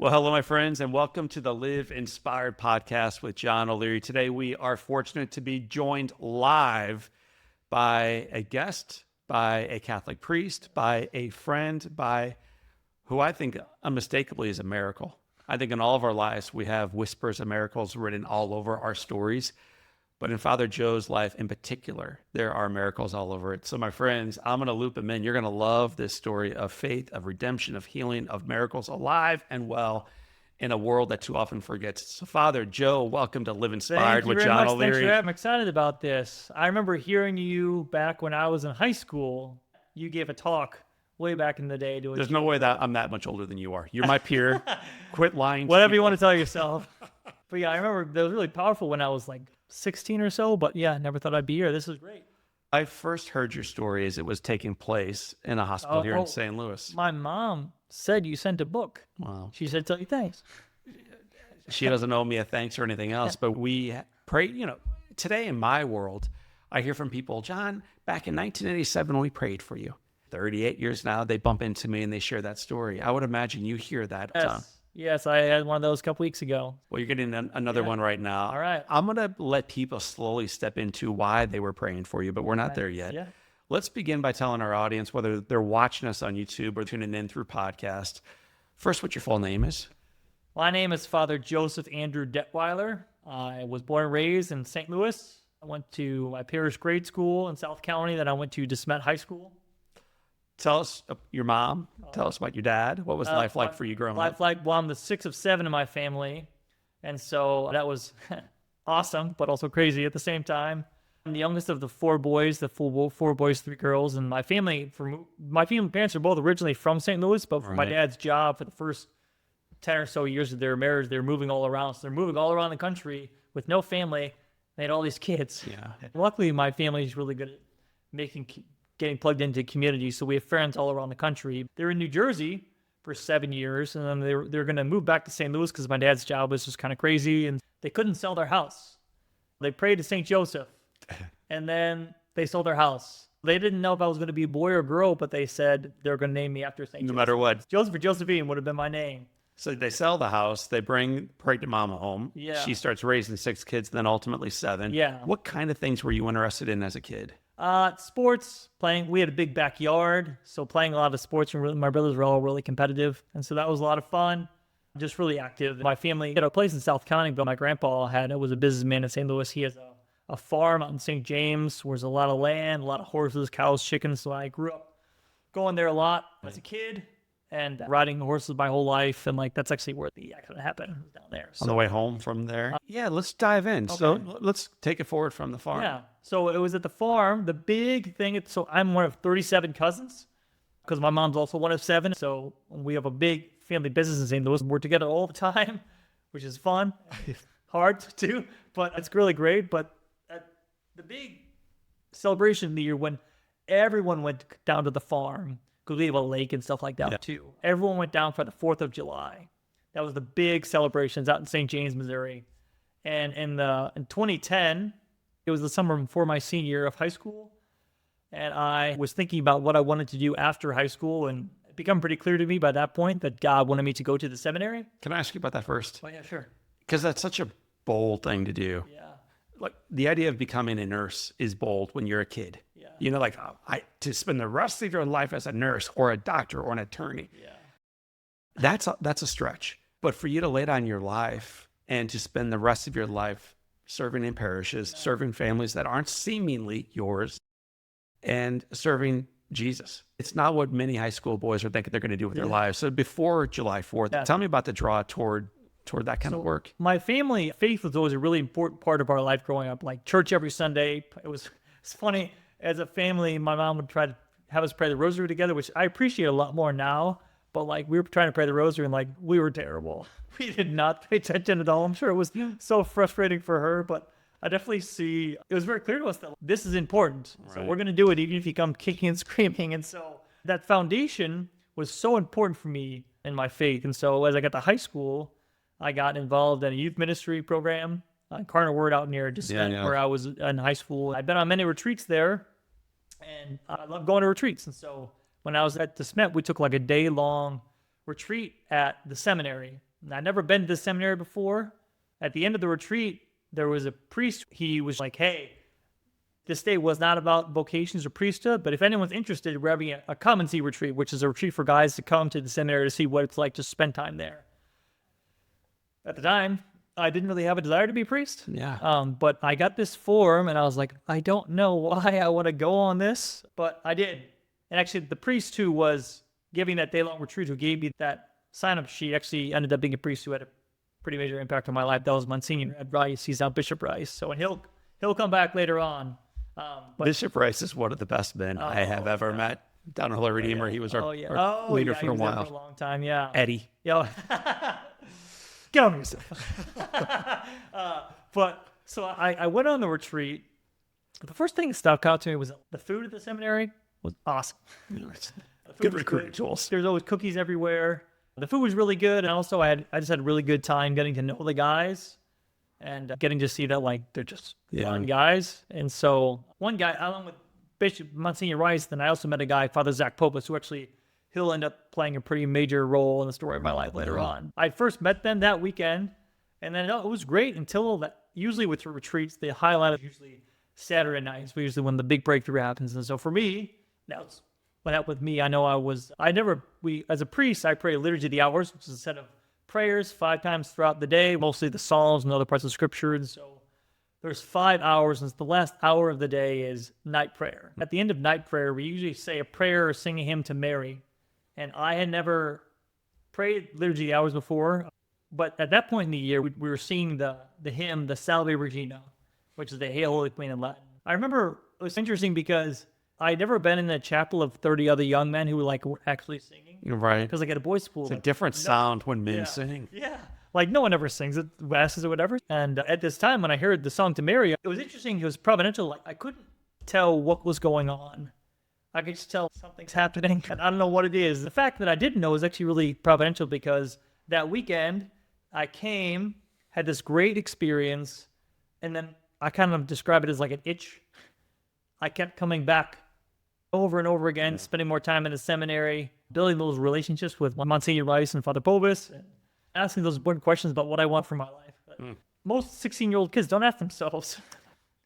Well, hello, my friends, and welcome to the Live Inspired podcast with John O'Leary. Today, we are fortunate to be joined live by a guest, by a Catholic priest, by a friend, by who I think unmistakably is a miracle. I think in all of our lives, we have whispers of miracles written all over our stories. But in Father Joe's life in particular, there are miracles all over it. So my friends, I'm going to loop them in. You're going to love this story of faith, of redemption, of healing, of miracles alive and well in a world that too often forgets. So Father Joe, welcome to Live Inspired with John O'Leary. I'm excited about this. I remember hearing you back when I was in high school. You gave a talk way back in the day. There's no way that I'm that much older than you are. You're my peer. Quit lying. Whatever you want to tell yourself. But yeah, I remember that was really powerful when I was like 16 or so, but yeah, never thought I'd be here. This is great. I first heard your story as it was taking place in a hospital here in St. Louis. My mom said you sent a book. Wow. She said, tell you thanks. She doesn't owe me a thanks or anything else, but we prayed, today in my world, I hear from people, John, back in 1987, we prayed for you. 38 years now, they bump into me and they share that story. I would imagine you hear that. Yes, I had one of those a couple weeks ago. Well, you're getting another one right now. All right. I'm going to let people slowly step into why they were praying for you, but we're not there yet. Yeah. Let's begin by telling our audience, whether they're watching us on YouTube or tuning in through podcast, first, what your full name is. My name is Father Joseph Andrew Detwiler. I was born and raised in St. Louis. I went to my parish grade school in South County. Then I went to DeSmet High School. Tell us your mom. Tell us about your dad. What was life like for you growing up? Well, I'm the sixth of seven in my family. And so that was awesome, but also crazy at the same time. I'm the youngest of the four boys, four boys, three girls. And my family parents are both originally from St. Louis, but for my dad's job for the first 10 or so years of their marriage, they're moving all around. So they're moving all around the country with no family. They had all these kids. Yeah. Luckily, my family is really good at getting plugged into communities, so we have friends all around the country. They're in New Jersey for 7 years, and then they're going to move back to St. Louis because my dad's job was just kind of crazy, and they couldn't sell their house. They prayed to St. Joseph, and then they sold their house. They didn't know if I was going to be a boy or girl, but they said they're going to name me after St. Joseph. No matter what. Joseph or Josephine would have been my name. So they sell the house, they bring pregnant mama home. Yeah. She starts raising 6 kids, then ultimately 7. Yeah. What kind of things were you interested in as a kid? Sports, playing. We had a big backyard, so playing a lot of sports, and my brothers were all really competitive, and so that was a lot of fun. Just really active. My family had a place in South County, but my grandpa was a businessman in St. Louis. He has a farm out in St. James where there's a lot of land, a lot of horses, cows, chickens, so I grew up going there a lot as a kid and riding horses my whole life, and that's actually where the accident happened, down there. So, on the way home from there? Yeah, let's dive in. Okay. So let's take it forward from the farm. Yeah, so it was at the farm. The big thing, so I'm one of 37 cousins because my mom's also one of 7. So we have a big family business in St. Louis. We're together all the time, which is fun. Hard too, but it's really great. But at the big celebration of the year when everyone went down to the farm, because we have a lake and stuff like that too. Everyone went down for the 4th of July. That was the big celebrations out in St. James, Missouri. And in 2010, it was the summer before my senior year of high school. And I was thinking about what I wanted to do after high school, and it became pretty clear to me by that point that God wanted me to go to the seminary. Can I ask you about that first? Oh, yeah, sure. Because that's such a bold thing to do. Yeah. Like the idea of becoming a nurse is bold when you're a kid. Yeah. To spend the rest of your life as a nurse or a doctor or an attorney. Yeah. That's a stretch. But for you to lay down your life and to spend the rest of your life serving in parishes, serving families that aren't seemingly yours, and serving Jesus. It's not what many high school boys are thinking they're going to do with their lives. So before July 4th, tell me about the draw toward that kind of work. My family, faith was always a really important part of our life growing up, like church every Sunday. It's funny, as a family, my mom would try to have us pray the rosary together, which I appreciate a lot more now. But we were trying to pray the rosary and we were terrible. We did not pay attention at all. I'm sure it was so frustrating for her, but I definitely see it was very clear to us that this is important. Right. So we're going to do it even if you come kicking and screaming. And so that foundation was so important for me in my faith. And so as I got to high school, I got involved in a youth ministry program, Cardinal Word out near DeSmet, where I was in high school. I've been on many retreats there, and I love going to retreats. And so when I was at DeSmet, we took a day-long retreat at the seminary And I'd never been to the seminary before. At the end of the retreat, there was a priest. He was like, hey, this day was not about vocations or priesthood, but if anyone's interested, we're having a come and see retreat, which is a retreat for guys to come to the seminary to see what it's like to spend time there. At the time, I didn't really have a desire to be a priest. Yeah. But I got this form, and I was like, I don't know why I want to go on this, but I did. And actually, the priest who was giving that day-long retreat, who gave me that sign-up sheet, actually ended up being a priest who had a pretty major impact on my life. That was Monsignor at Rice. He's now Bishop Rice. So, and he'll come back later on. But Bishop Rice is one of the best men I have ever met. Down at Holy Redeemer, he was our leader for a while. There for a long time, yeah. Eddie. Yo. Get on yourself. But so I went on the retreat. The first thing that stuck out to me was the food at the seminary was awesome. Good recruiting tools. There's always cookies everywhere. The food was really good, and also I just had a really good time getting to know the guys and getting to see that like they're just fun guys. And so one guy, along with Bishop Monsignor Rice, then I also met a guy, Father Zach Popus, who actually he'll end up playing a pretty major role in the story of my life later on. I first met them that weekend, and then it was great until that. Usually with retreats, the highlight is usually Saturday nights, usually when the big breakthrough happens. And so for me, that's what happened with me. I know as a priest, I pray Liturgy of the Hours, which is a set of prayers 5 times throughout the day, mostly the Psalms and other parts of Scripture. And so there's 5 hours, and the last hour of the day is night prayer. At the end of night prayer, we usually say a prayer or sing a hymn to Mary. And I had never prayed Liturgy of the Hours before, but at that point in the year, we were singing the hymn, the Salve Regina, which is the Hail Holy Queen in Latin. I remember it was interesting because I'd never been in a chapel of 30 other young men who were actually singing. Right. Because like at a boys' school. It's a different sound when men sing. Yeah. Like no one ever sings at masses or whatever. And at this time when I heard the song to Mary, it was interesting. It was providential. Like I couldn't tell what was going on. I could just tell something's happening. And I don't know what it is. The fact that I didn't know is actually really providential because that weekend I came, had this great experience, and then I kind of describe it as like an itch. I kept coming back over and over again, spending more time in the seminary, building those relationships with Monsignor Rice and Father Pobus, and asking those important questions about what I want for my life. Most 16-year-old kids don't ask themselves.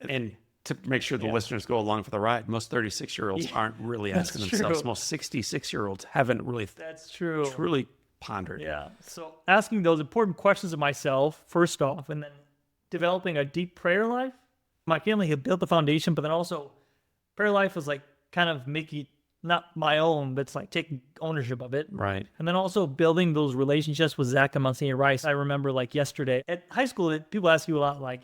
And to make sure the listeners go along for the ride, most 36-year-olds aren't really asking themselves. Most 66-year-olds haven't really truly pondered. Yeah. So asking those important questions of myself, first off, and then developing a deep prayer life. My family had built the foundation, but then also prayer life was like kind of making it not my own, but it's like taking ownership of it. Right. And then also building those relationships with Zach and Monsignor Rice. I remember like yesterday at high school, people ask you a lot like,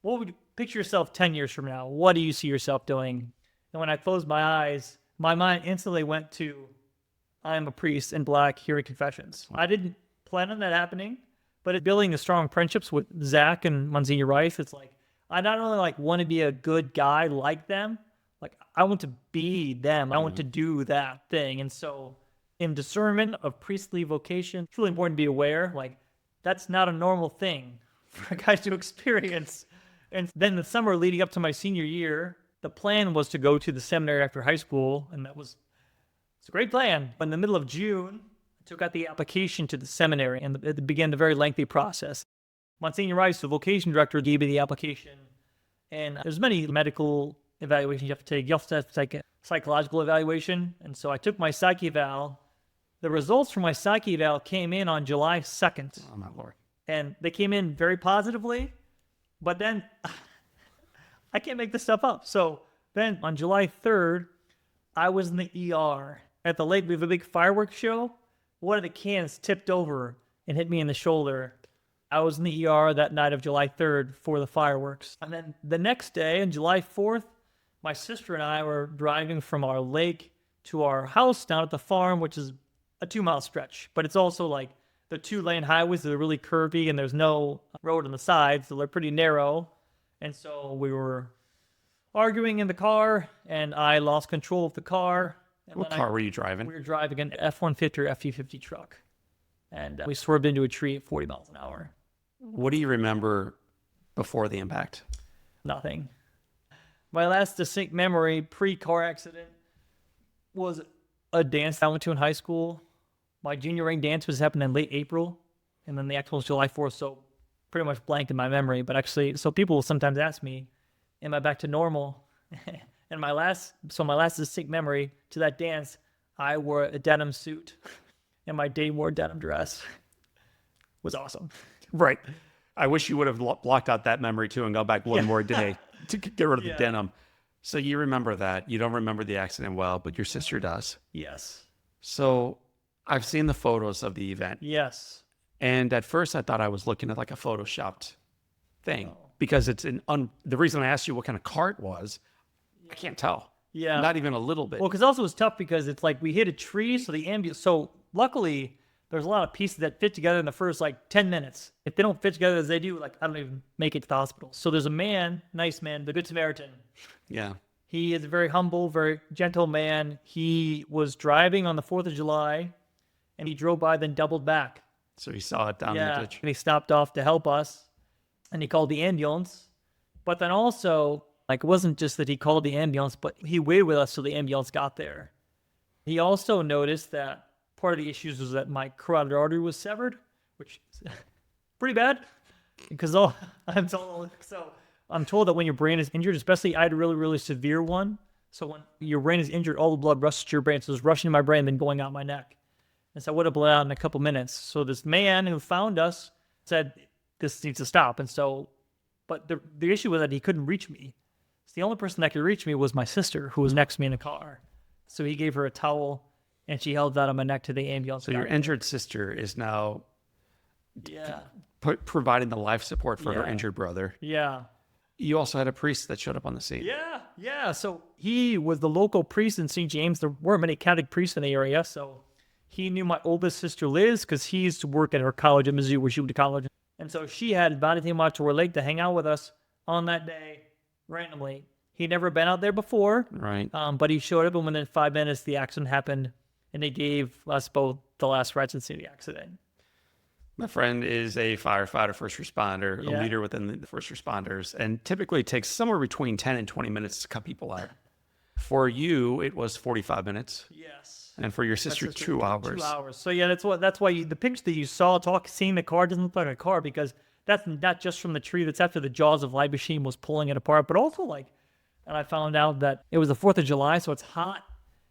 what would you picture yourself 10 years from now? What do you see yourself doing? And when I closed my eyes, my mind instantly went to, I'm a priest in black hearing confessions. I didn't plan on that happening, but building the strong friendships with Zach and Monsignor Rice, it's like, I not only like want to be a good guy like them, like I want to be them. I want to do that thing. And so in discernment of priestly vocation, it's really important to be aware, like that's not a normal thing for guys to experience. And then the summer leading up to my senior year, the plan was to go to the seminary after high school. And it's a great plan. But in the middle of June, I took out the application to the seminary and it began the very lengthy process. Monsignor Rice, the vocation director, gave me the application. And there's many medical evaluations you have to take. You also have to take a psychological evaluation. And so I took my psych eval. The results from my psych eval came in on July 2nd. Oh, my Lord. And they came in very positively. But then I can't make this stuff up. So then on July 3rd, I was in the ER. At the lake, we have a big fireworks show. One of the cans tipped over and hit me in the shoulder. I was in the ER that night of July 3rd for the fireworks. And then the next day, on July 4th, my sister and I were driving from our lake to our house down at the farm, which is a 2-mile stretch. But it's also like the 2-lane highways that are really curvy and there's no road on the sides, so they're pretty narrow. And so we were arguing in the car, and I lost control of the car. And what car were you driving? We were driving an F-150 or F-250 truck. And we swerved into a tree at 40 miles an hour. What do you remember before the impact? Nothing. My last distinct memory pre-car accident was a dance I went to in high school. My junior ring dance was happening in late April. and then the actual was July 4th, so pretty much blanked in my memory. But actually, so people will sometimes ask me, am I back to normal? And my last distinct memory to that dance, I wore a denim suit, and my date wore a denim dress. It was awesome. Right. I wish you would have blocked out that memory too and go back one more day to get rid of the denim. So you remember that. You don't remember the accident well, but your sister does. Yes. So I've seen the photos of the event. Yes. And at first I thought I was looking at like a photoshopped thing because it's the reason I asked you what kind of car it was, I can't tell. Yeah. Not even a little bit. Well, because also it's tough because it's like we hit a tree, so the ambulance. So luckily, there's a lot of pieces that fit together in the first like 10 minutes. If they don't fit together as they do, like I don't even make it to the hospital. So there's a man, nice man, the Good Samaritan. Yeah. He is a very humble, very gentle man. He was driving on the 4th of July, and he drove by, then doubled back. So he saw it down in the ditch. And he stopped off to help us, and he called the ambulance. But then also, like, it wasn't just that he called the ambulance, but he waited with us till the ambulance got there. He also noticed that part of the issues was that my carotid artery was severed, which is pretty bad, because I'm told that when your brain is injured, especially I had a really, really severe one. So when your brain is injured, all the blood rushes to your brain. So it was rushing to my brain, then going out my neck. And so I would have bled out in a couple minutes. So this man who found us said, this needs to stop. And so, but the issue was that he couldn't reach me. So the only person that could reach me was my sister, who was next to me in the car. So he gave her a towel, and she held that on my neck to the ambulance. So your injured sister is now providing the life support for her injured brother. Yeah. You also had a priest that showed up on the scene. Yeah. So he was the local priest in St. James. There weren't many Catholic priests in the area, so he knew my oldest sister, Liz, because he used to work at her college in Mizzou, where she went to college. And so she had invited him out to her lake to hang out with us on that day, randomly. He'd never been out there before. Right. But he showed up, and within 5 minutes, the accident happened, and they gave us both the last rites to see the accident. My friend is a firefighter, first responder, a leader within the first responders, and typically it takes somewhere between 10 and 20 minutes to cut people out. For you, it was 45 minutes. Yes. And for your sister, 2 hours. 2 hours. So yeah, that's why the picture that you saw seeing the car doesn't look like a car, because that's not just from the tree. That's after the jaws of life machine was pulling it apart, but also and I found out that it was the 4th of July, so it's hot.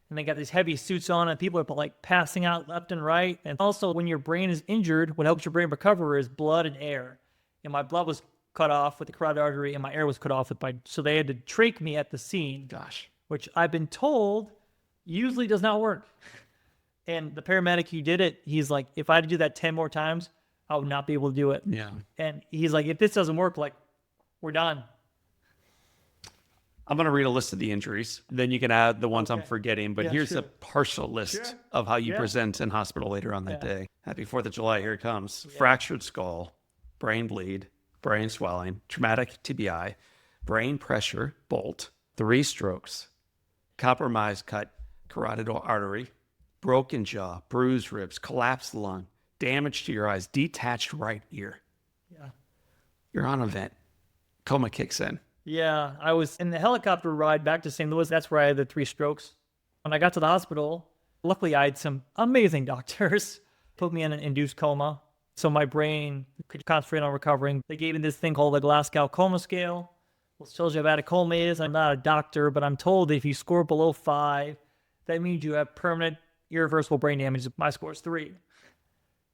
And they got these heavy suits on, and people are like passing out left and right. And also, when your brain is injured, what helps your brain recover is blood and air. And my blood was cut off with the carotid artery, and my air was cut off so they had to trach me at the scene. Gosh. Which I've been told usually does not work. And the paramedic who did it, he's like, if I had to do that 10 more times, I would not be able to do it. Yeah. And he's like, if this doesn't work, we're done. I'm going to read a list of the injuries. Then you can add the ones I'm forgetting. But here's a partial list of how you present in hospital later on that day. Happy 4th of July. Here it comes. Fractured skull, brain bleed, brain swelling, traumatic TBI, brain pressure, bolt, 3 strokes, compromised cut carotid artery, broken jaw, bruised ribs, collapsed lung, damage to your eyes, detached right ear. Yeah. You're on a vent. Coma kicks in. Yeah, I was in the helicopter ride back to St. Louis. That's where I had the 3 strokes. When I got to the hospital, luckily I had some amazing doctors put me in an induced coma, so my brain could concentrate on recovering. They gave me this thing called the Glasgow Coma Scale, which tells you how bad a coma is. I'm not a doctor, but I'm told if you score below 5, that means you have permanent, irreversible brain damage. My score is 3.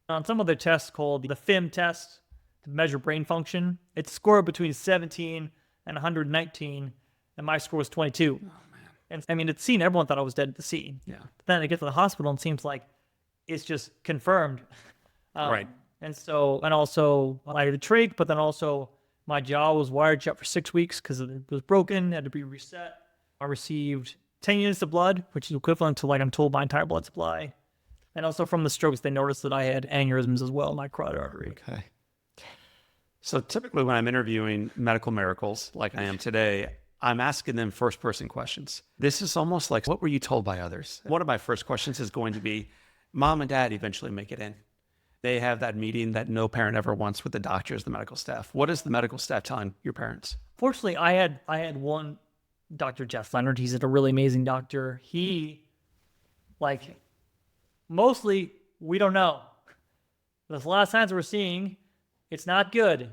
On some other tests called the FIM test to measure brain function, it's scored between 17 and 119, and my score was 22. Oh, man. And I mean, at the scene, everyone thought I was dead at the scene. Yeah. But then I get to the hospital, and it seems like it's just confirmed. Right. And also, I had a trach, but then also my jaw was wired shut for 6 weeks because it was broken, had to be reset. I received 10 units of blood, which is equivalent to, I'm told, my entire blood supply. And also from the strokes, they noticed that I had aneurysms as well in my carotid artery. Okay. So typically when I'm interviewing medical miracles, like I am today, I'm asking them first-person questions. This is almost like, what were you told by others? One of my first questions is going to be, Mom and Dad eventually make it in. They have that meeting that no parent ever wants with the doctors, the medical staff. What is the medical staff telling your parents? Fortunately, I had one, Dr. Jeff Leonard. He's a really amazing doctor. He, mostly, we don't know. There's a lot of signs we're seeing. It's not good,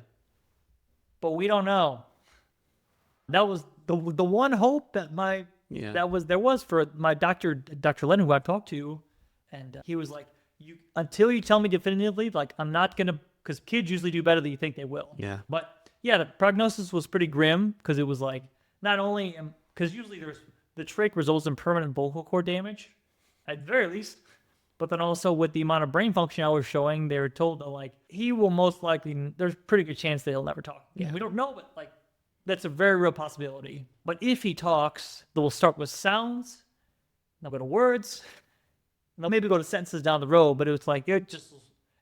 but we don't know. That was the one hope that there was for my doctor, Dr. Lennon, who I talked to, and he was like, until you tell me definitively, like I'm not gonna, because kids usually do better than you think they will. Yeah. But yeah, the prognosis was pretty grim because it was like not only because usually the trach results in permanent vocal cord damage, at the very least. But then also with the amount of brain function I was showing, they were told that like he will most likely, there's a pretty good chance that he'll never talk. Yeah, we don't know, but like that's a very real possibility. But if he talks, they'll start with sounds, they'll go to words, and they'll maybe go to sentences down the road. But it was like and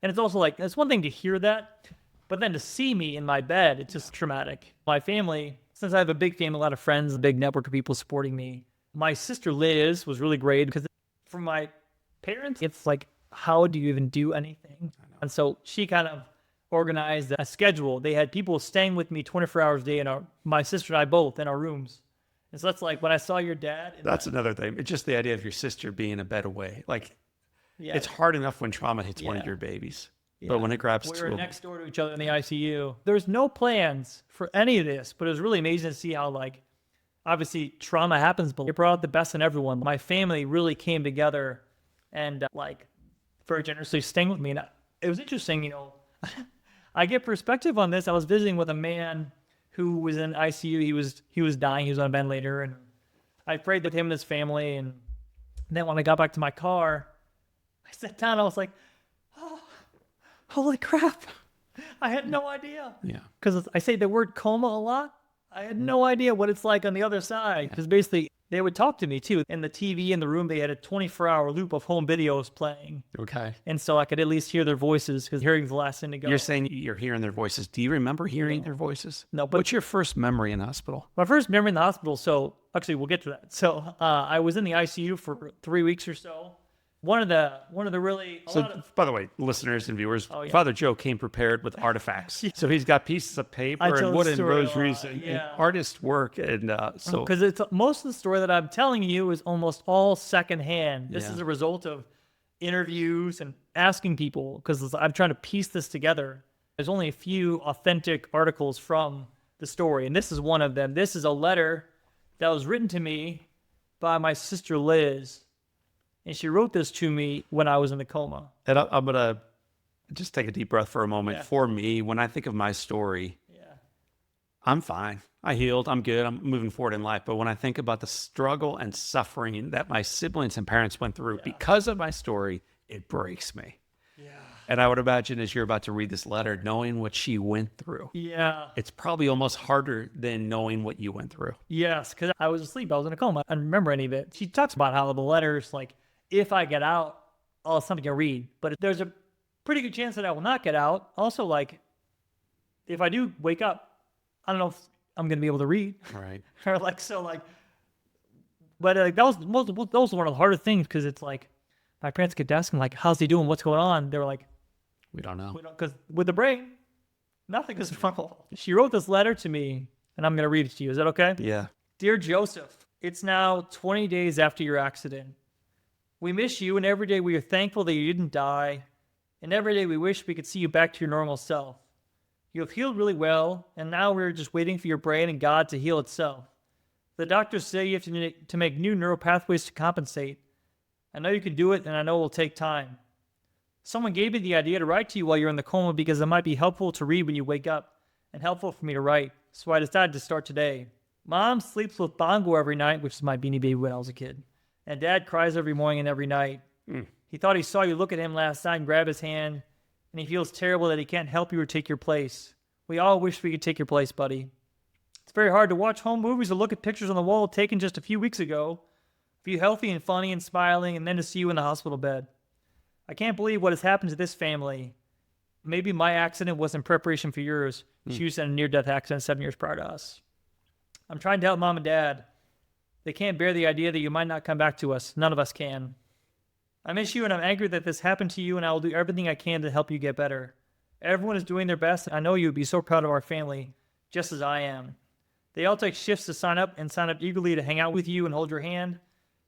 it's also like it's one thing to hear that, but then to see me in my bed, it's just traumatic. My family, since I have a big family, a lot of friends, a big network of people supporting me. My sister Liz was really great because for my parents, it's like, how do you even do anything? And so she kind of organized a schedule. They had people staying with me 24 hours a day, my sister and I both in our rooms. And so that's like when I saw your dad. That's another thing. It's just the idea of your sister being a bed away. Like, it's hard enough when trauma hits one of your babies. Yeah. But when it grabs we were next door to each other in the ICU. There's no plans for any of this, but it was really amazing to see how, like, obviously trauma happens, but it brought out the best in everyone. My family really came together and like very generously staying with me. And it was interesting, I get perspective on this. I was visiting with a man who was in ICU. He was dying. He was on a ventilator, and I prayed with him and his family. And then when I got back to my car, I sat down. I was like, "Oh, holy crap! I had no idea." Yeah. Because I say the word coma a lot. I had no idea what it's like on the other side. Because basically, they would talk to me too. In the TV in the room, they had a 24-hour loop of home videos playing. Okay. And so I could at least hear their voices because hearing's the last thing to go. You're saying you're hearing their voices. Do you remember hearing their voices? No. But what's your first memory in the hospital? My first memory in the hospital, so actually we'll get to that. So I was in the ICU for 3 weeks or so. One of the really... By the way, listeners and viewers, Father Joe came prepared with artifacts. So he's got pieces of paper and wooden rosaries and artist work. And because it's most of the story that I'm telling you is almost all secondhand. This is a result of interviews and asking people, because I'm trying to piece this together. There's only a few authentic articles from the story, and this is one of them. This is a letter that was written to me by my sister Liz. And she wrote this to me when I was in the coma. And I'm going to just take a deep breath for a moment. Yeah. For me, when I think of my story, I'm fine. I healed. I'm good. I'm moving forward in life. But when I think about the struggle and suffering that my siblings and parents went through because of my story, it breaks me. Yeah. And I would imagine as you're about to read this letter, knowing what she went through. Yeah. It's probably almost harder than knowing what you went through. Yes, because I was asleep. I was in a coma. I don't remember any of it. She talks about how the letters, like, if I get out, I'll have something to read. But there's a pretty good chance that I will not get out. Also, like, if I do wake up, I don't know if I'm going to be able to read. Right. Or like, so like, but that was one of the harder things, because it's like, my parents kept asking, like, how's he doing? What's going on? They were like, we don't know. Because with the brain, nothing is normal. She wrote this letter to me, and I'm going to read it to you. Is that okay? Yeah. Dear Joseph, it's now 20 days after your accident. We miss you, and every day we are thankful that you didn't die, and every day we wish we could see you back to your normal self. You have healed really well, and now we're just waiting for your brain and God to heal itself. The doctors say you have to make new neural pathways to compensate. I know you can do it, and I know it will take time. Someone gave me the idea to write to you while you're in the coma because it might be helpful to read when you wake up, and helpful for me to write, so I decided to start today. Mom sleeps with Bongo every night, which is my Beanie Baby when I was a kid. And Dad cries every morning and every night. He thought he saw you look at him last night and grab his hand, and he feels terrible that he can't help you or take your place. We all wish we could take your place, buddy. It's very hard to watch home movies or look at pictures on the wall taken just a few weeks ago, of you healthy and funny and smiling, and then to see you in the hospital bed. I can't believe what has happened to this family. Maybe my accident was in preparation for yours. She was in a near-death accident 7 years prior to us. I'm trying to help Mom and Dad. They can't bear the idea that you might not come back to us. None of us can. I miss you, and I'm angry that this happened to you, and I will do everything I can to help you get better. Everyone is doing their best. I know you would be so proud of our family, just as I am. They all take shifts to sign up eagerly to hang out with you and hold your hand,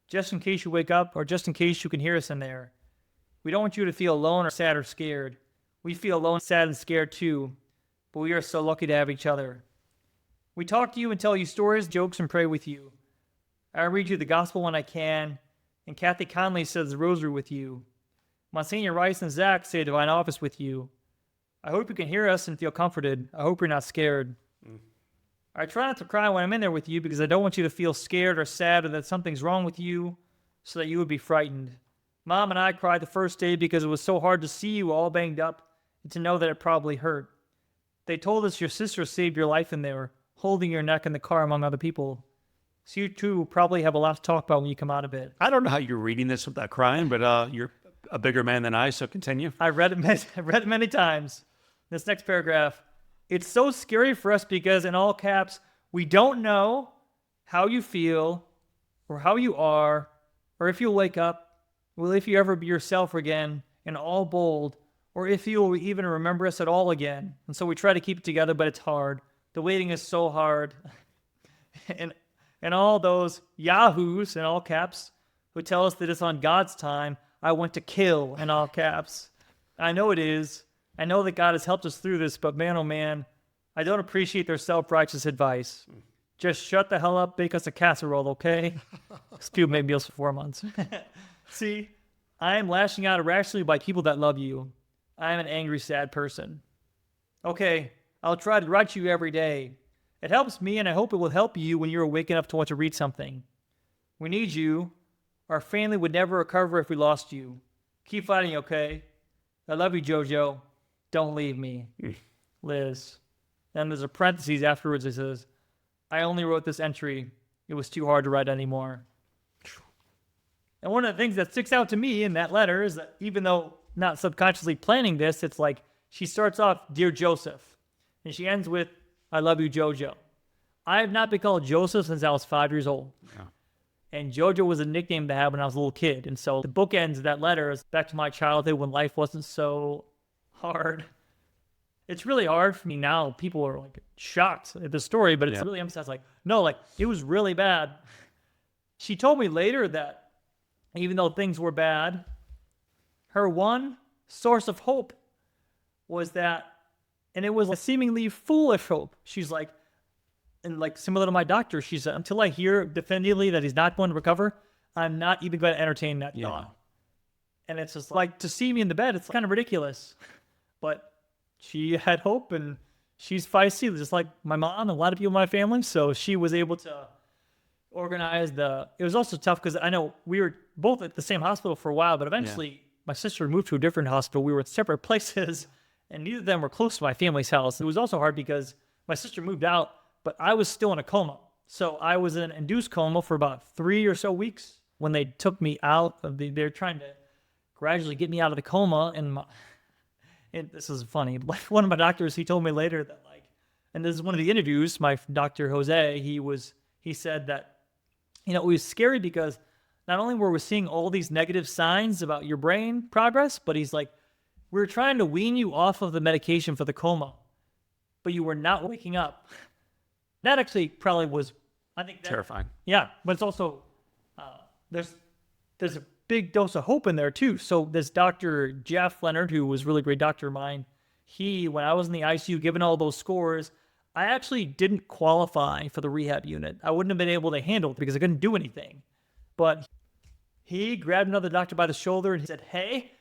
just in case you wake up or just in case you can hear us in there. We don't want you to feel alone or sad or scared. We feel alone, sad, and scared too, but we are so lucky to have each other. We talk to you and tell you stories, jokes, and pray with you. I read you the gospel when I can, and Kathy Conley says the rosary with you. Monsignor Rice and Zach say divine office with you. I hope you can hear us and feel comforted. I hope you're not scared. I try not to cry when I'm in there with you because I don't want you to feel scared or sad or that something's wrong with you so that you would be frightened. Mom and I cried the first day because it was so hard to see you all banged up and to know that it probably hurt. They told us your sister saved your life in there, holding your neck in the car among other people. So you two will probably have a lot to talk about when you come out of it. I don't know how you're reading this without crying, but you're a bigger man than I, so continue. I've read it many times. This next paragraph. It's so scary for us because, in all caps, we don't know how you feel or how you are or if you'll wake up, or if you ever be yourself again, and all bold, or if you will even remember us at all again. And so we try to keep it together, but it's hard. The waiting is so hard. and all those yahoos, in all caps, who tell us that it's on God's time, I want to kill, in all caps. I know it is. I know that God has helped us through this, but man, oh man, I don't appreciate their self-righteous advice. Just shut the hell up, bake us a casserole, okay? Stu made meals for 4 months. See, I am lashing out irrationally by people that love you. I am an angry, sad person. Okay, I'll try to write you every day. It helps me, and I hope it will help you when you're awake enough to want to read something. We need you. Our family would never recover if we lost you. Keep fighting, okay? I love you, Jojo. Don't leave me. Liz. Then there's a parentheses afterwards that says, I only wrote this entry. It was too hard to write anymore. And one of the things that sticks out to me in that letter is that even though not subconsciously planning this, it's like she starts off, Dear Joseph, and she ends with, I love you, Jojo. I have not been called Joseph since I was 5 years old. Yeah. And Jojo was a nickname to have when I was a little kid. And so the bookends of that letter is back to my childhood when life wasn't so hard. It's really hard for me now. People are like shocked at the story, but it's really emphasized like, no, like it was really bad. She told me later that even though things were bad, her one source of hope was that, and it was a seemingly foolish hope. She's like, and like similar to my doctor, she said, until I hear definitively that he's not going to recover, I'm not even going to entertain that thought. And it's just like, to see me in the bed, it's kind of ridiculous. But she had hope, and she's feisty, just like my mom and a lot of people in my family. So she was able to organize it was also tough because I know we were both at the same hospital for a while, but eventually my sister moved to a different hospital. We were at separate places, and neither of them were close to my family's house. It was also hard because my sister moved out, but I was still in a coma. So I was in an induced coma for about 3 or so weeks when they took me out of they're trying to gradually get me out of the coma. And this is funny. One of my doctors, he told me later that and this is one of the interviews, my doctor, Jose, he said that, it was scary because not only were we seeing all these negative signs about your brain progress, but he's like, we're trying to wean you off of the medication for the coma, but you were not waking up. That actually probably was, I think, terrifying. Yeah, but it's also, there's a big dose of hope in there too. So this Dr. Jeff Leonard, who was a really great doctor of mine, when I was in the ICU, given all those scores, I actually didn't qualify for the rehab unit. I wouldn't have been able to handle it because I couldn't do anything. But he grabbed another doctor by the shoulder and he said, hey,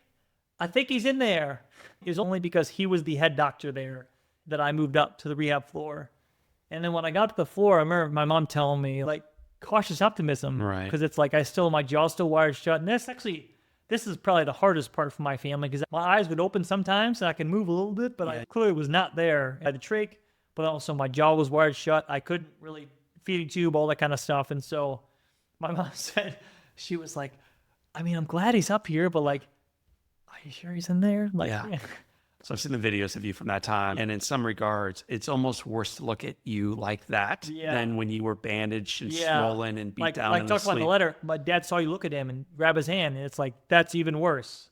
I think he's in there. It was only because he was the head doctor there that I moved up to the rehab floor. And then when I got to the floor, I remember my mom telling me, cautious optimism. Right. Because it's like my jaw's still wired shut. And this is probably the hardest part for my family because my eyes would open sometimes and I can move a little bit, but I clearly was not there. I had the trach, but also my jaw was wired shut. I couldn't really feeding tube, all that kind of stuff. And so my mom said, she was like, I mean, I'm glad he's up here, but are you sure he's in there? Yeah. So I've seen the videos of you from that time. And in some regards, it's almost worse to look at you like that than when you were bandaged and swollen and beat down in the talk about the letter, my dad saw you look at him and grab his hand, and it's like, that's even worse.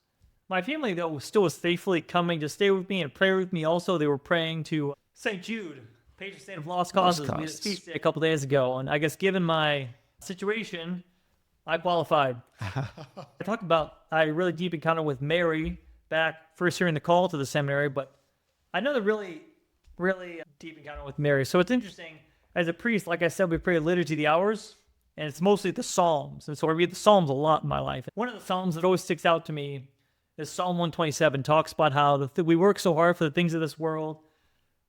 My family, though, still was faithfully coming to stay with me and pray with me also. They were praying to St. Jude, patron saint of lost causes. We had a feast day a couple days ago, and I guess given my situation, I qualified. I really deep encounter with Mary back first hearing the call to the seminary, but I know the really, really deep encounter with Mary. So it's interesting. As a priest, like I said, we pray liturgy of the hours, and it's mostly the Psalms. And so I read the Psalms a lot in my life. One of the Psalms that always sticks out to me is Psalm 127. Talks about how we work so hard for the things of this world,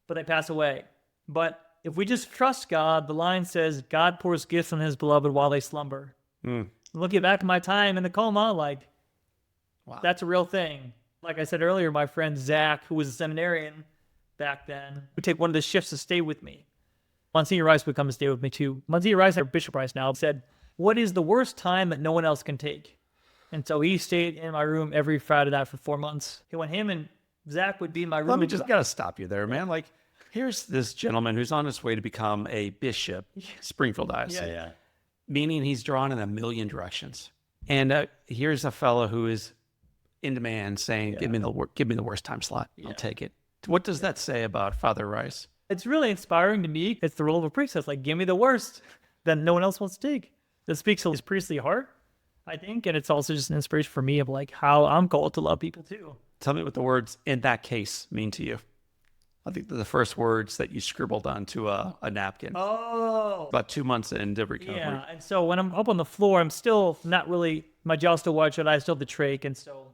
but they pass away. But if we just trust God, the line says, God pours gifts on his beloved while they slumber. Looking back at my time in the coma, like, wow, that's a real thing. Like I said earlier, my friend Zach, who was a seminarian back then, would take one of the shifts to stay with me. Monsignor Rice would come and stay with me too. Monsignor Rice, or Bishop Rice now, said, what is the worst time that no one else can take? And so he stayed in my room every Friday night for 4 months. When him and Zach would be in my room. Let me just gotta stop you there, man. Like, here's this gentleman who's on his way to become a bishop, Springfield Diocese, meaning he's drawn in a million directions. And here's a fellow who is in demand saying, give me the worst time slot. I'll take it. What does that say about Father Rice? It's really inspiring to me. It's the role of a priest. It's like, give me the worst that no one else wants to take. That speaks to his priestly heart, I think. And it's also just an inspiration for me of like how I'm called to love people too. Tell me what the words "in that case" mean to you. I think they're the first words that you scribbled onto a napkin. Oh. About 2 months into recovery. Yeah, and so when I'm up on the floor, I'm still not really, my jaw's still wide shut, I still have the trach, and so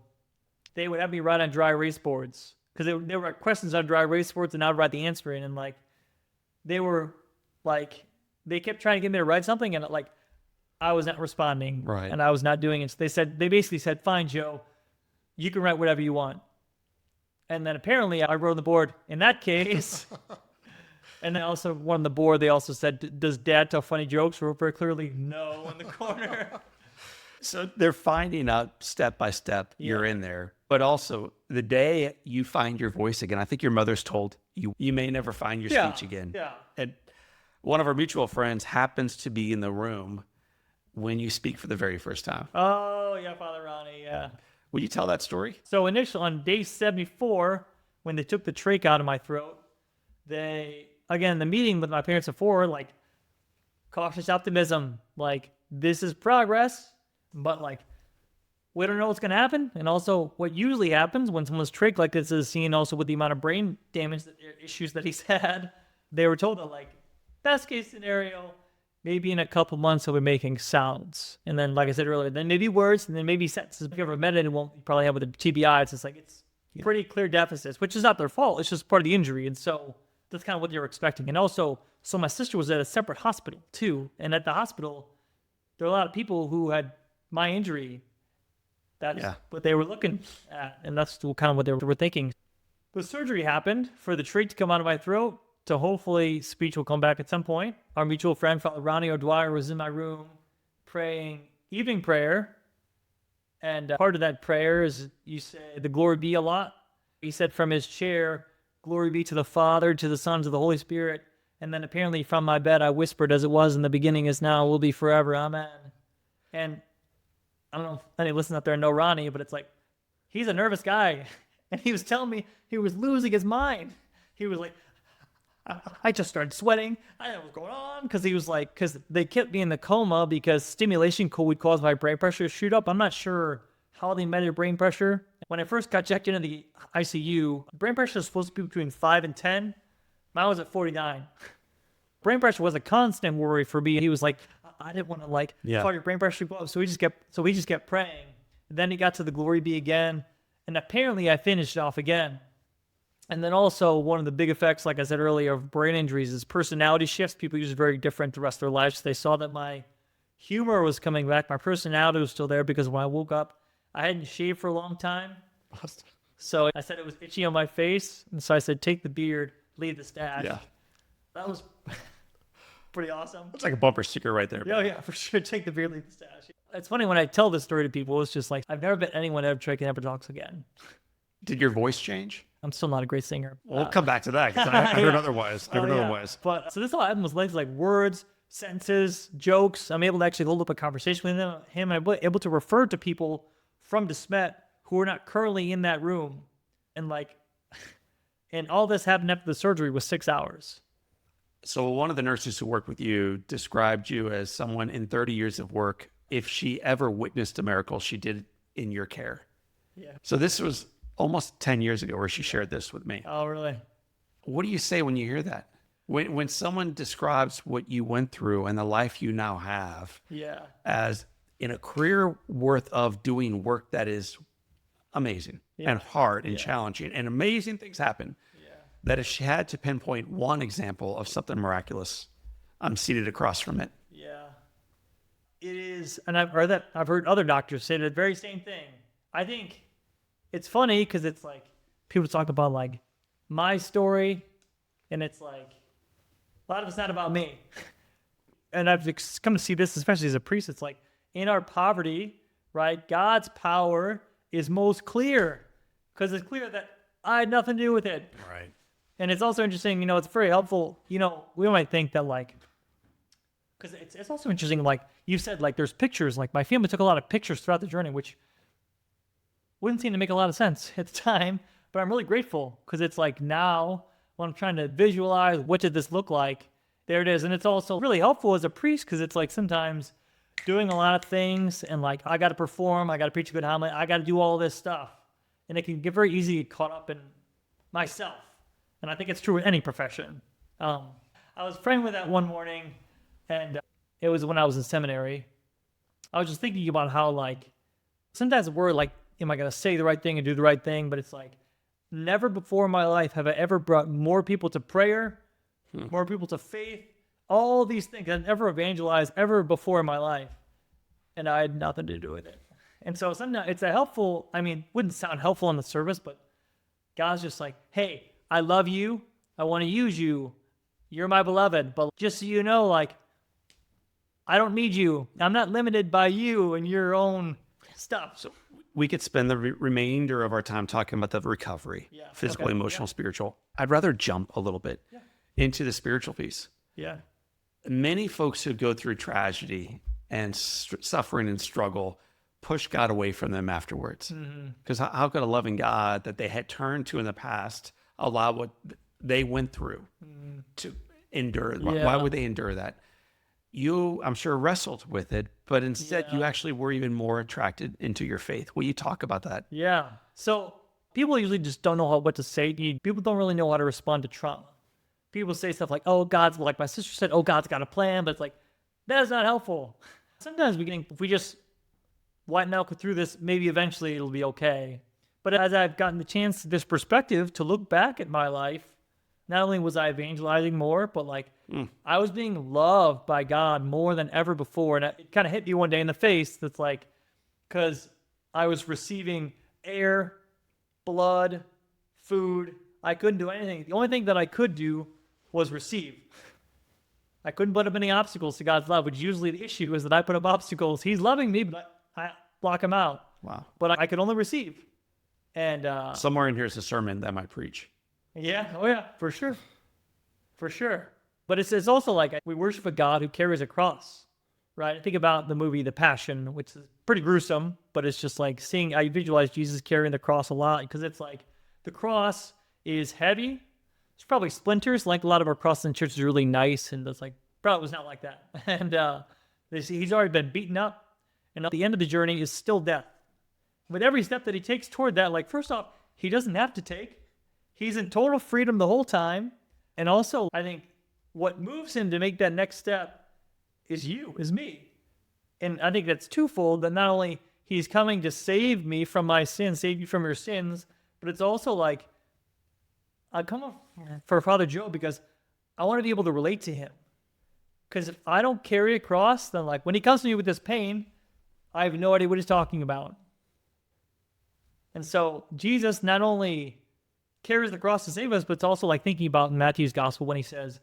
they would have me write on dry erase boards. Because there were questions on dry erase boards, and I would write the answer in, and like, they kept trying to get me to write something, and like, I was not responding. Right. And I was not doing it. So they basically said, fine, Joe, you can write whatever you want. And then apparently I wrote on the board, in that case. And then also on the board, they also said, does Dad tell funny jokes? Wrote very clearly, no, in the corner. So they're finding out step by step you're in there. But also, the day you find your voice again, I think your mother's told you, you may never find your speech again. Yeah. And one of our mutual friends happens to be in the room when you speak for the very first time. Oh, yeah, Father Ronnie, yeah. Will you tell that story? So initially, on day 74, when they took the trach out of my throat, the meeting with my parents before, like, cautious optimism, like, this is progress, but, like, we don't know what's going to happen. And also, what usually happens when someone's trach like this is seen also with the amount of brain damage issues that he's had. They were told that, like, best case scenario, maybe in a couple months he'll be making sounds. And then, like I said earlier, then maybe words, and then maybe sentences. If you ever met it, it won't probably have with the TBI. It's just like, it's pretty clear deficits, which is not their fault. It's just part of the injury. And so that's kind of what they were expecting. And also, so my sister was at a separate hospital too. And at the hospital, there are a lot of people who had my injury. That's what they were looking at. And that's kind of what they were thinking. The surgery happened for the trach to come out of my throat. So hopefully speech will come back at some point. Our mutual friend, Father Ronnie Detwiler, was in my room praying evening prayer. And part of that prayer is you say the glory be a lot. He said from his chair, glory be to the Father, to the Son, to the Holy Spirit. And then apparently from my bed, I whispered, as it was in the beginning, is now, will be forever. Amen. And I don't know if any listeners out there know Ronnie, but it's like, he's a nervous guy. And he was telling me he was losing his mind. He was like, I just started sweating. I didn't know what was going on because he was like, because they kept me in the coma because stimulation would cause my brain pressure to shoot up. I'm not sure how they measure brain pressure. When I first got checked into the ICU, brain pressure is supposed to be between 5 and 10. Mine was at 49. Brain pressure was a constant worry for me. He was like, I didn't want to thought your brain pressure would go up. So he just kept praying. And then he got to the glory be again. And apparently I finished off again. And then also one of the big effects, like I said earlier, of brain injuries is personality shifts. People use very different the rest of their lives. They saw that my humor was coming back. My personality was still there because when I woke up, I hadn't shaved for a long time. So I said it was itchy on my face. And so I said, take the beard, leave the stash. Yeah. That was pretty awesome. It's like a bumper sticker right there. Oh, yeah, for sure. Take the beard, leave the stash. It's funny when I tell this story to people, it's just like, I've never met anyone ever trach and ever talks again. Did your voice change? I'm still not a great singer. We'll come back to that because I heard otherwise. Otherwise. But so this all happened with like words, sentences, jokes. I'm able to actually hold up a conversation with him. I'm able to refer to people from DeSmet who are not currently in that room. And all this happened after the surgery was 6 hours. So one of the nurses who worked with you described you as someone in 30 years of work, if she ever witnessed a miracle, she did it in your care. Yeah. So this was almost 10 years ago where she shared this with me. Oh, really? What do you say when you hear that? When someone describes what you went through and the life you now have Yeah. as in a career worth of doing work that is amazing and hard and challenging and amazing things happen, that if she had to pinpoint one example of something miraculous, I'm seated across from it. Yeah. It is, and I've heard other doctors say the very same thing. I think it's funny because it's like people talk about like my story, and it's like a lot of it's not about me. And I've come to see this, especially as a priest. It's like in our poverty, right? God's power is most clear because it's clear that I had nothing to do with it. Right. And it's also interesting, it's very helpful. We might think that like, because it's also interesting, like you said, like there's pictures, like my family took a lot of pictures throughout the journey, which wouldn't seem to make a lot of sense at the time, but I'm really grateful because it's like now when I'm trying to visualize what did this look like, there it is. And it's also really helpful as a priest because it's like sometimes doing a lot of things and like I got to perform, I got to preach a good homily, I got to do all this stuff. And it can get very easy to get caught up in myself. And I think it's true with any profession. I was praying with that one morning, and it was when I was in seminary. I was just thinking about how, like, sometimes we're like, am I going to say the right thing and do the right thing? But it's like, never before in my life have I ever brought more people to prayer, more people to faith, all these things. I've never evangelized ever before in my life. And I had nothing to do with it. And so sometimes it's wouldn't sound helpful in the service, but God's just like, hey, I love you. I want to use you. You're my beloved. But just so you know, like, I don't need you. I'm not limited by you and your own stuff. So we could spend the remainder of our time talking about the recovery, physical, emotional, spiritual. I'd rather jump a little bit into the spiritual piece. Yeah. Many folks who go through tragedy and suffering and struggle push God away from them afterwards. Because how could a loving God that they had turned to in the past allow what they went through to endure? Why would they endure that? You, I'm sure, wrestled with it, but instead you actually were even more attracted into your faith. Will you talk about that? Yeah. So people usually just don't know what to say. People don't really know how to respond to trauma. People say stuff like, oh, like my sister said, oh, God's got a plan, but it's like, that is not helpful. Sometimes we think if we just whiten out through this, maybe eventually it'll be okay. But as I've gotten the chance, this perspective to look back at my life, not only was I evangelizing more, but like I was being loved by God more than ever before. And it kind of hit me one day in the face. That's like, because I was receiving air, blood, food. I couldn't do anything. The only thing that I could do was receive. I couldn't put up any obstacles to God's love, which usually the issue is that I put up obstacles. He's loving me, but I block him out. Wow. But I could only receive. And somewhere in here is a sermon that I might preach. Yeah. Oh, yeah. For sure. For sure. But it's also like we worship a God who carries a cross, right? I think about the movie The Passion, which is pretty gruesome, but it's just like I visualize Jesus carrying the cross a lot because it's like the cross is heavy. It's probably splinters. Like a lot of our crosses in church is really nice, and it's like probably was not like that. And he's already been beaten up, and at the end of the journey is still death. With every step that he takes toward that, like first off, he doesn't have to take. He's in total freedom the whole time. And also, I think what moves him to make that next step is me. And I think that's twofold, that not only he's coming to save me from my sins, save you from your sins, but it's also like, I come for Father Joe because I want to be able to relate to him. Because if I don't carry a cross, then like when he comes to me with this pain, I have no idea what he's talking about. And so Jesus not only carries the cross to save us, but it's also like thinking about in Matthew's gospel when he says,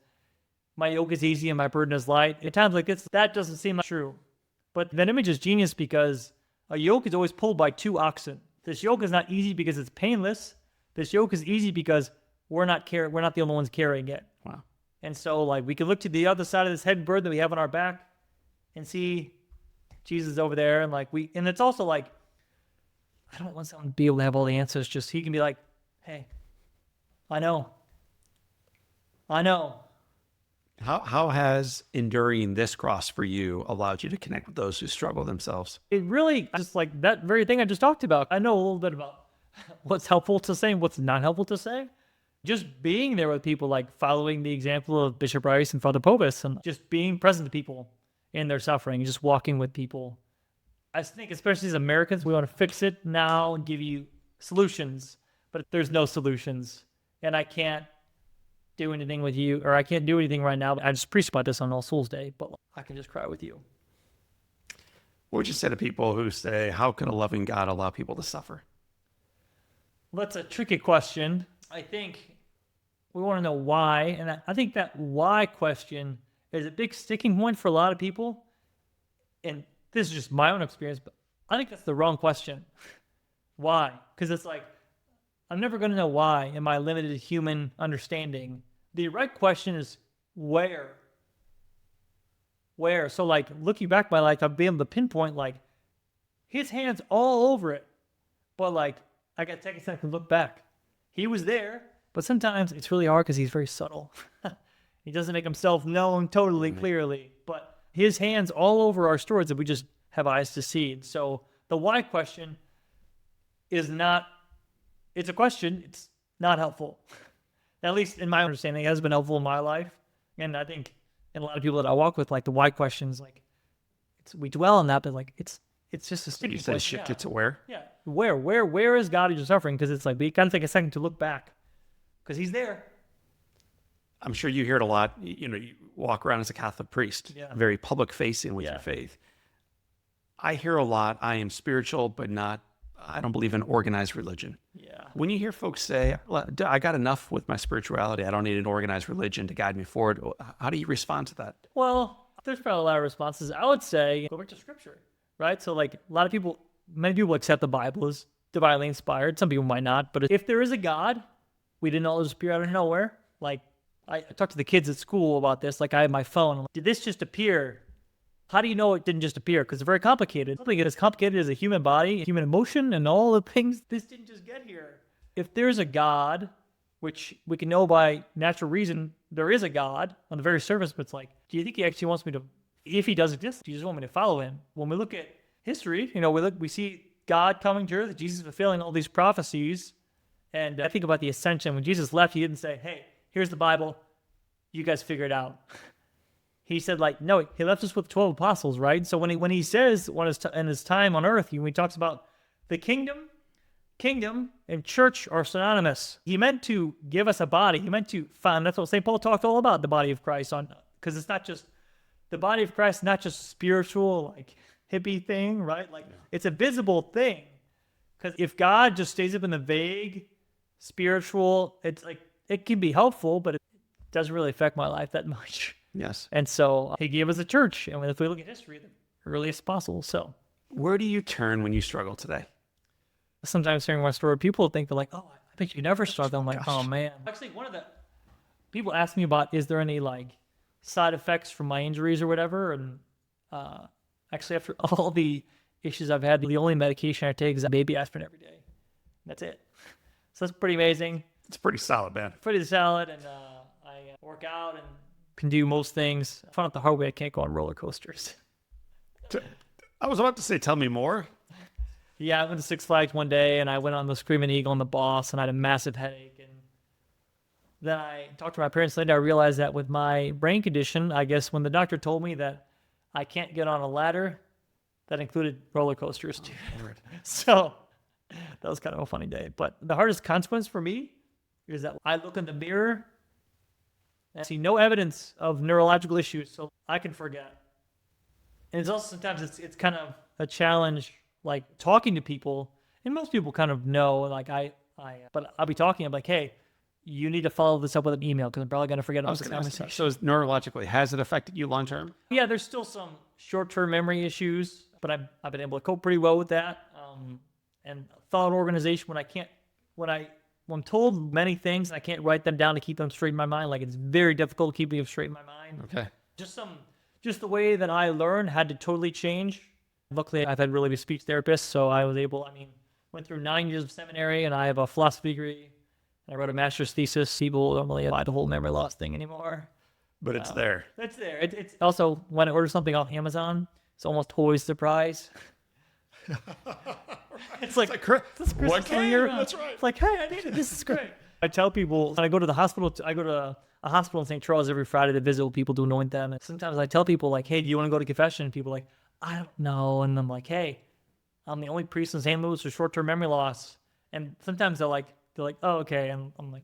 my yoke is easy and my burden is light. At times like this, that doesn't seem like true. But that image is genius because a yoke is always pulled by two oxen. This yoke is not easy because it's painless. This yoke is easy because we're not the only ones carrying it. Wow. And so like we can look to the other side of this head burden that we have on our back and see Jesus over there. And and it's also like, I don't want someone to be able to have all the answers. Just he can be like, hey, I know. How has enduring this cross for you allowed you to connect with those who struggle themselves? It really, just like that very thing I just talked about. I know a little bit about what's helpful to say and what's not helpful to say. Just being there with people, like following the example of Bishop Rice and Father Povis, and just being present to people in their suffering, just walking with people. I think, especially as Americans, we want to fix it now and give you solutions, but there's no solutions. And I can't do anything with you, or I can't do anything right now. I just preached about this on All Souls Day, but I can just cry with you. What would you say to people who say, how can a loving God allow people to suffer? Well, that's a tricky question. I think we want to know why, and I think that why question is a big sticking point for a lot of people. And this is just my own experience, but I think that's the wrong question. Why? Because it's like, I'm never going to know why in my limited human understanding. The right question is where? Where? So like looking back my life, I've been able to pinpoint like his hands all over it. But like I got to take a second to look back. He was there, but sometimes it's really hard because he's very subtle. He doesn't make himself known totally clearly, but his hands all over our stories that we just have eyes to see. And so the why question is not, it's a question, it's not helpful. At least in my understanding, it has been helpful in my life. And I think in a lot of people that I walk with, like the why questions, like we dwell on that, but like it's just a sticky You say question. shift it to where? Yeah. Where is God who's suffering? Because it's like, we got to take a second to look back because he's there. I'm sure you hear it a lot. You walk around as a Catholic priest, very public facing with your faith. I hear a lot, I am spiritual, but I don't believe in organized religion. Yeah. When you hear folks say, I got enough with my spirituality, I don't need an organized religion to guide me forward, how do you respond to that? Well, there's probably a lot of responses. I would say go back to scripture, right? So like many people accept the Bible as divinely inspired. Some people might not, but if there is a God, we didn't all just appear out of nowhere. Like I talked to the kids at school about this. Like I had my phone. Did this just appear? How do you know it didn't just appear? Because it's very complicated. Something as complicated as a human body, human emotion, and all the things, this didn't just get here. If there's a God, which we can know by natural reason, there is a God on the very surface, but it's like, do you think he actually wants me to, if he does exist, do you just want me to follow him? When we look at history, we see God coming to earth, Jesus fulfilling all these prophecies. And I think about the ascension. When Jesus left, he didn't say, hey, here's the Bible. You guys figure it out. He said, like, no, he left us with 12 apostles, right? So when he says, in his time on earth, when he talks about the kingdom and church are synonymous. He meant to give us a body. He meant to find, that's what St. Paul talked all about, the body of Christ, because it's not just, the body of Christ, not just spiritual, like, hippie thing, right? Like, it's a visible thing. Because if God just stays up in the vague, spiritual, it's like, it can be helpful, but it doesn't really affect my life that much. Yes. And so he gave us a church. And if we look at history, the earliest apostles. So where do you turn when you struggle today? Sometimes hearing my story, people think they're like, oh, I bet you never struggle. I'm like, oh man. Actually, one of the people ask me about, is there any like side effects from my injuries or whatever? And actually, after all the issues I've had, the only medication I take is a baby aspirin every day. That's it. So that's pretty amazing. It's pretty solid, man. Pretty solid. And I work out and can do most things. I found out the hard way I can't go on roller coasters. I was about to say, tell me more. Yeah, I went to Six Flags one day, and I went on the Screaming Eagle and the Boss, and I had a massive headache. And then I talked to my parents later. I realized that with my brain condition, I guess when the doctor told me that I can't get on a ladder, that included roller coasters too. So that was kind of a funny day. But the hardest consequence for me is that I look in the mirror and see no evidence of neurological issues, so I can forget. And it's also sometimes it's kind of a challenge, like talking to people, and most people kind of know, like but I'll be talking, I'm like, hey, you need to follow this up with an email because I'm probably going to forget. So neurologically, has it affected you long term? Yeah, there's still some short-term memory issues, but I've been able to cope pretty well with that. And thought organization, when I'm told many things and I can't write them down to keep them straight in my mind, like it's very difficult to keep them straight in my mind. Okay. Just the way that I learned had to totally change. Luckily, I've had really good speech therapists, so I was able, went through 9 years of seminary, and I have a philosophy degree. I wrote a master's thesis. People don't really apply the whole memory loss thing anymore. But it's there. It's there. It's also, when I order something off Amazon, it's almost always a surprise. It's like, this what Christmas can year. That's right. It's like, hey, I need it. This is great. I tell people when I go to the hospital, I go to a hospital in St. Charles every Friday to visit with people to anoint them. And sometimes I tell people like, hey, do you want to go to confession? And people are like, I don't know. And I'm like, hey, I'm the only priest in St. Louis with short-term memory loss. And sometimes they're like, oh, okay. And I'm like,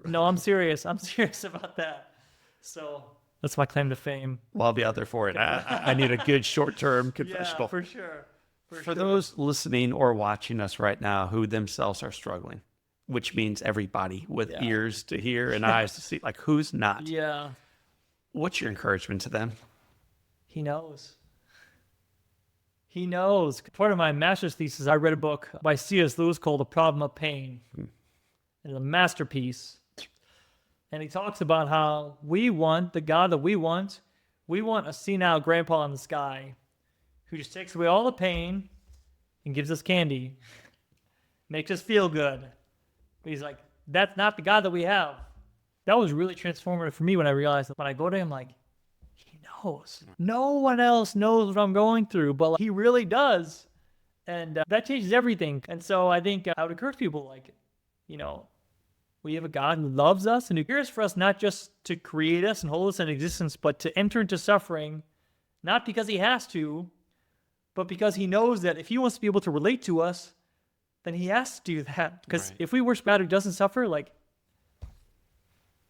no, I'm serious. I'm serious about that. So that's my claim to fame. Well, I'll be out there for it. I need a good short-term confessional. Yeah, for sure. For those listening or watching us right now who themselves are struggling, which means everybody with ears to hear and eyes to see, like who's not? Yeah. What's your encouragement to them? He knows. He knows. Part of my master's thesis, I read a book by C.S. Lewis called The Problem of Pain. It's a masterpiece. And he talks about how we want, the God that we want a senile grandpa in the sky who just takes away all the pain and gives us candy, makes us feel good. But he's like, that's not the God that we have. That was really transformative for me when I realized that when I go to him, like, he knows. No one else knows what I'm going through, but he really does. And that changes everything. And so I think I would encourage people, like, you know, we have a God who loves us and who cares for us, not just to create us and hold us in existence, but to enter into suffering, not because he has to, but because he knows that if he wants to be able to relate to us, then he has to do that. Because if we worship God who doesn't suffer, like,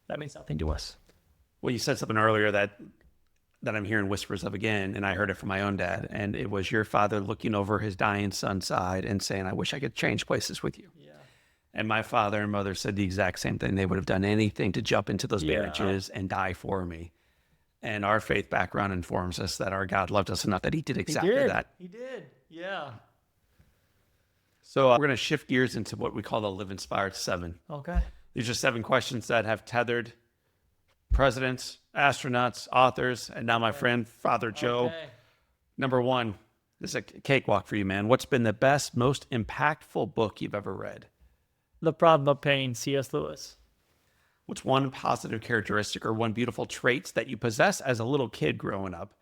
that means nothing to us. Well, you said something earlier that I'm hearing whispers of again, and I heard it from my own dad, and it was your father looking over his dying son's side and saying, I wish I could change places with you. Yeah. And my father and mother said the exact same thing. They would have done anything to jump into those bandages and die for me. And our faith background informs us that our God loved us enough that he did exactly that. He did. Yeah. So we're going to shift gears into what we call the Live Inspired 7. Okay. These are 7 questions that have tethered presidents, astronauts, authors, and now my friend, Father Joe. Okay. Number 1, this is a cakewalk for you, man. What's been the best, most impactful book you've ever read? The Problem of Pain, C.S. Lewis. What's one positive characteristic or one beautiful trait that you possess as a little kid growing up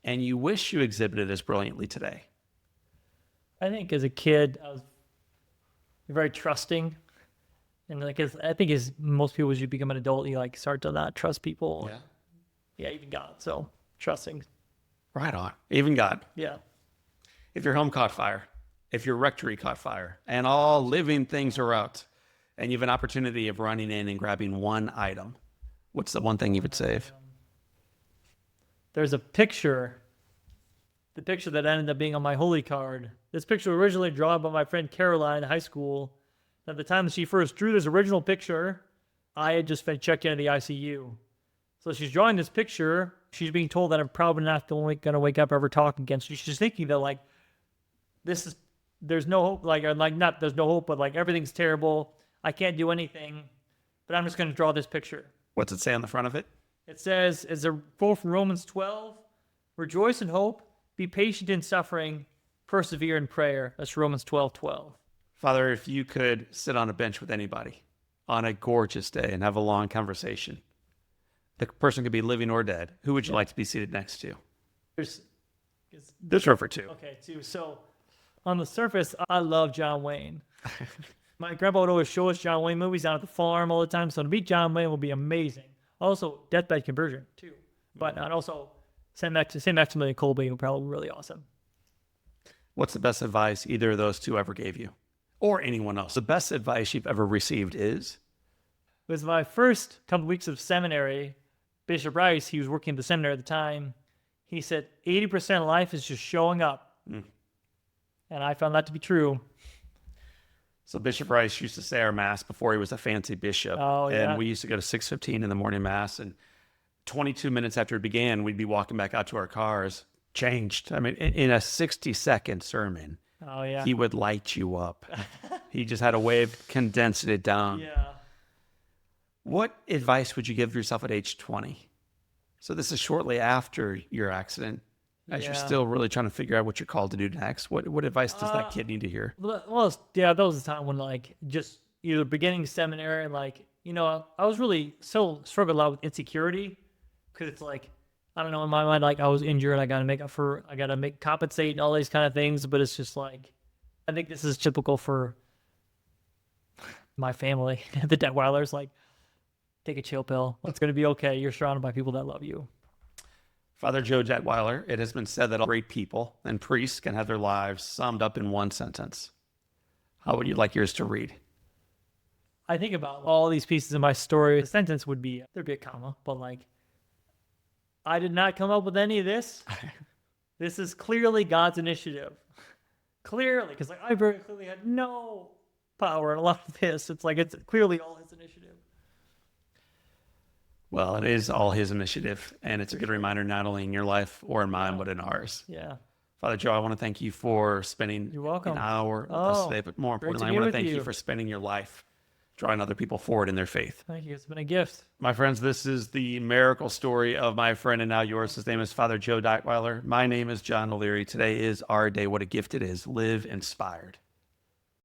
and you wish you exhibited as brilliantly today? I think as a kid, I was very trusting. And like, I think as most people, as you become an adult, you like start to not trust people. Yeah, even God. So trusting. Right on. Even God. Yeah. If your home caught fire, if your rectory caught fire, and all living things are out, and you have an opportunity of running in and grabbing one item, what's the one thing you would save? There's a picture, the picture that ended up being on my holy card. This picture was originally drawn by my friend Caroline in high school. At the time that she first drew this original picture, I had just been checked into the ICU. So she's drawing this picture. She's being told that I'm probably not going to wake up or ever talk again. So she's thinking that, like, there's no hope, not there's no hope, but like everything's terrible. I can't do anything, but I'm just going to draw this picture. What's it say on the front of it? It says, it's a quote from Romans 12, rejoice in hope, be patient in suffering, persevere in prayer. That's Romans 12:12. Father, if you could sit on a bench with anybody on a gorgeous day and have a long conversation, the person could be living or dead, who would you like to be seated next to? There's room for 2. Okay, 2. So on the surface, I love John Wayne. My grandpa would always show us John Wayne movies down at the farm all the time. So to meet John Wayne will be amazing. Also, Deathbed Conversion, too. But and also, St. Maximilian Kolbe will probably be really awesome. What's the best advice either of those 2 ever gave you? Or anyone else? The best advice you've ever received is? It was my first couple weeks of seminary. Bishop Rice, he was working at the seminary at the time. He said, 80% of life is just showing up. And I found that to be true. So Bishop Rice used to say our mass before he was a fancy bishop. Oh, yeah. And we used to go to 6:15 in the morning mass. And 22 minutes after it began, we'd be walking back out to our cars, changed. I mean, in a 60-second sermon, Oh, yeah. he would light you up. He just had a way of condensing it down. Yeah. What advice would you give yourself at age 20? So this is shortly after your accident, as you're still really trying to figure out what you're called to do next. What advice does that kid need to hear? Well, yeah, that was the time when, like, just either beginning seminary and, like, you know, I was really so struggled a lot with insecurity because it's like I don't know, in my mind, like I was injured, I gotta make compensate and all these kind of things, but it's just like, I think this is typical for my family, the Detweilers, like, take a chill pill. It's going to be okay. You're surrounded by people that love you. Father Joe Detweiler, it has been said that all great people and priests can have their lives summed up in one sentence. How would you like yours to read? I think about all these pieces of my story. The sentence would be, there'd be a comma, but like, I did not come up with any of this. This is clearly God's initiative. Clearly, because like I very clearly had no power in a lot of this. It's like, it's clearly all his initiative. Well, it is all his initiative, and it's a good reminder not only in your life or in mine, but in ours. Yeah. Father Joe, I want to thank you for spending You're welcome. an hour with us today, but more great to importantly, I be want to with thank you you. for spending your life drawing other people forward in their faith. Thank you. It's been a gift. My friends, this is the miracle story of my friend and now yours. His name is Father Joe Detweiler. My name is John O'Leary. Today is our day. What a gift it is. Live inspired.